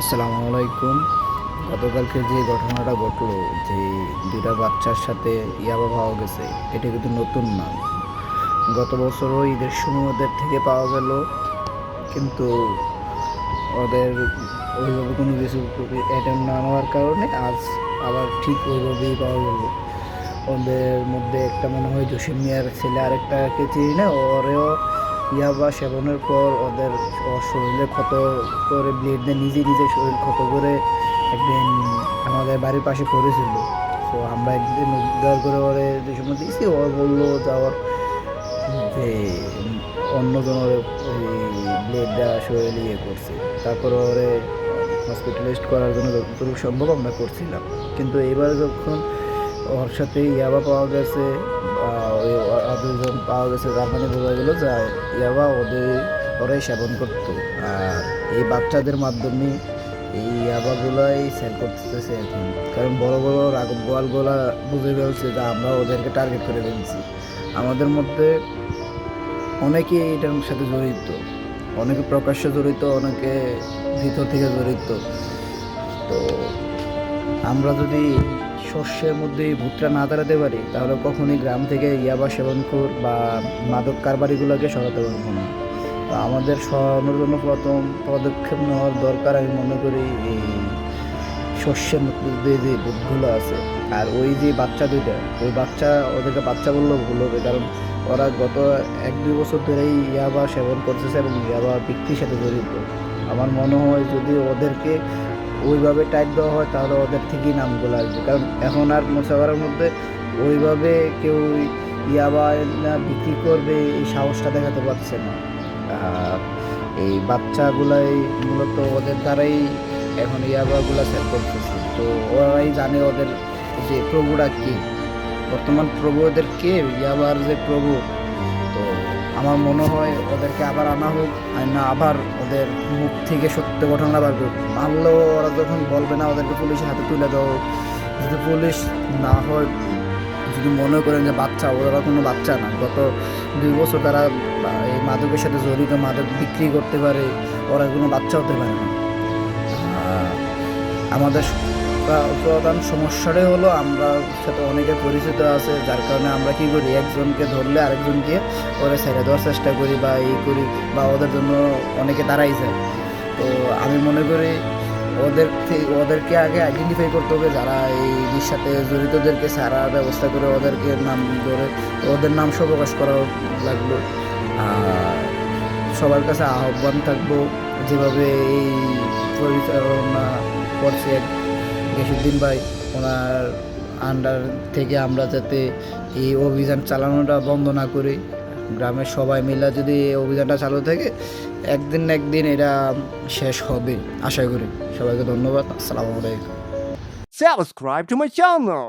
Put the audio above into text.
আসসালামু আলাইকুম। গতকালকে যে ঘটনাটা ঘটলো, যে দুইটা বাচ্চার সাথে ইয়াবা পাওয়া গেছে, এটা কিন্তু নতুন না। গত বছরও ঈদের সময় ওদের থেকে পাওয়া গেল, কিন্তু ওদের ওইভাবে কোনো কিছু অ্যাটেম্প না নেওয়ার কারণে আজ আবার ঠিক ওইভাবেই পাওয়া গেল। ওদের মধ্যে একটা মনে হয় জসিম মিয়ার ছেলে, আরেকটাকে চিনি না, ওরেও ইয়াবা সেবনের পর ওদের শরীরে ক্ষত করে, ব্লেড দিয়ে নিজে নিজে শরীর ক্ষত করে একদিন আমাদের বাড়ির পাশে পড়েছিল। তো আমরা একদিন উদ্ধার করে ওরে যে সময় দিয়েছি, ও বললো যাওয়ার যে অন্যজন ওরে ওই ব্লেড দেওয়া শরীরে ইয়ে করছে। তারপরে ওরে হসপিটালাইজড করার জন্য যতটুকু সম্ভব আমরা করছিলাম। কিন্তু এবারে যখন ওর সাথে ইয়াবা পাওয়া গেছে, ওই দুজন পাওয়া গেছে, তার মানে বোঝা গেল যে ইয়াবা ওরাই সেবন করতো। আর এই বাচ্চাদের মাধ্যমে এই ইয়াবাগুলাই সেল করতেছে এখন। কারণ বড় বড় রাগব গোয়ালগুলা বুঝে ফেলছে যে আমরা ওদেরকে টার্গেট করে ফেলছি। আমাদের মধ্যে অনেকে এটার সাথে জড়িত, অনেকে প্রকাশ্যে জড়িত, অনেকে ভিতর থেকে জড়িত। তো আমরা যদি শস্যের মধ্যে এই ভূতটা না তাড়াতে পারি, তাহলে কখনই গ্রাম থেকে ইয়াবা সেবনখোর বা মাদক কারবারিগুলোকে সরাতে পারবো না। তো আমাদের সরানোর জন্য প্রথম পদক্ষেপ নেওয়ার দরকার আমি মনে করি এই শস্যের মধ্যে যে ভূতগুলো আছে। আর ওই যে বাচ্চা দুইটা, ওই বাচ্চা, ওদেরকে বাচ্চা বললেও ভুল হবে, কারণ ওরা গত 1-2 বছর ধরেই ইয়াবা সেবন করতেছে এবং ইয়াবা বিক্রির সাথে জড়িত। আমার মনে হয় যদি ওদেরকে ওইভাবে টাইট দেওয়া হয়, তাহলে ওদের থেকেই নামগুলো আসবে। কারণ এখন আর মোসাগরের মধ্যে ওইভাবে কেউ ইয়াবা না বিক্রি করবে এই সাহসটা দেখাতে পারছে না। আর এই বাচ্চাগুলাই মূলত ওদের দ্বারাই এখন ইয়াবাগুলা সেল করতেছে। তো ওরাই জানে ওদের যে প্রভুটা কে, বর্তমান প্রভু ওদের কে, ইয়াবার যে প্রভু। তো আমার মনে হয় ওদেরকে আবার আনা হোক, আর না আবার ওদের মুখ থেকে সত্য ঘটনা বার করুক। মানলেও ওরা যখন বলবে না, ওদেরকে পুলিশের হাতে তুলে দেওয়া হোক। যদি পুলিশ না হয়, যদি মনে করেন যে বাচ্চা, ওরা কোনো বাচ্চা না, গত 2 বছর তারা এই মাদকের সাথে জড়িত, মাদক বিক্রি করতে পারে, ওরা কোনো বাচ্চা হতে পারে না। আমাদের প্রধান সমস্যাটাই হলো আমরা সাথে অনেকে পরিচিত আছে, যার কারণে আমরা কী করি, একজনকে ধরলে আরেকজনকে ওরা ছেড়ে দেওয়ার চেষ্টা করি বা এই করি, বা ওদের জন্য অনেকে দাঁড়াই যায়। তো আমি মনে করি ওদেরকে আগে আইডেন্টিফাই করতে হবে, যারা এই সাথে জড়িতদেরকে ছাড়ার ব্যবস্থা করে ওদেরকে নাম ধরে ওদের নাম প্রকাশ করা লাগলো। আর সবার কাছে আহ্বান থাকবো, যেভাবে এই পরিচালনা করছে গিয়াসউদ্দিন ভাই, ওনার আন্ডার থেকে আমরা যাতে এই অভিযান চালানোটা বন্ধ না করি। গ্রামের সবাই মিলে যদি এই অভিযানটা চালু থাকে, একদিন না একদিন এটা শেষ হবে আশা করি। সবাইকে ধন্যবাদ। আসসালামু আলাইকুম। Subscribe to my channel.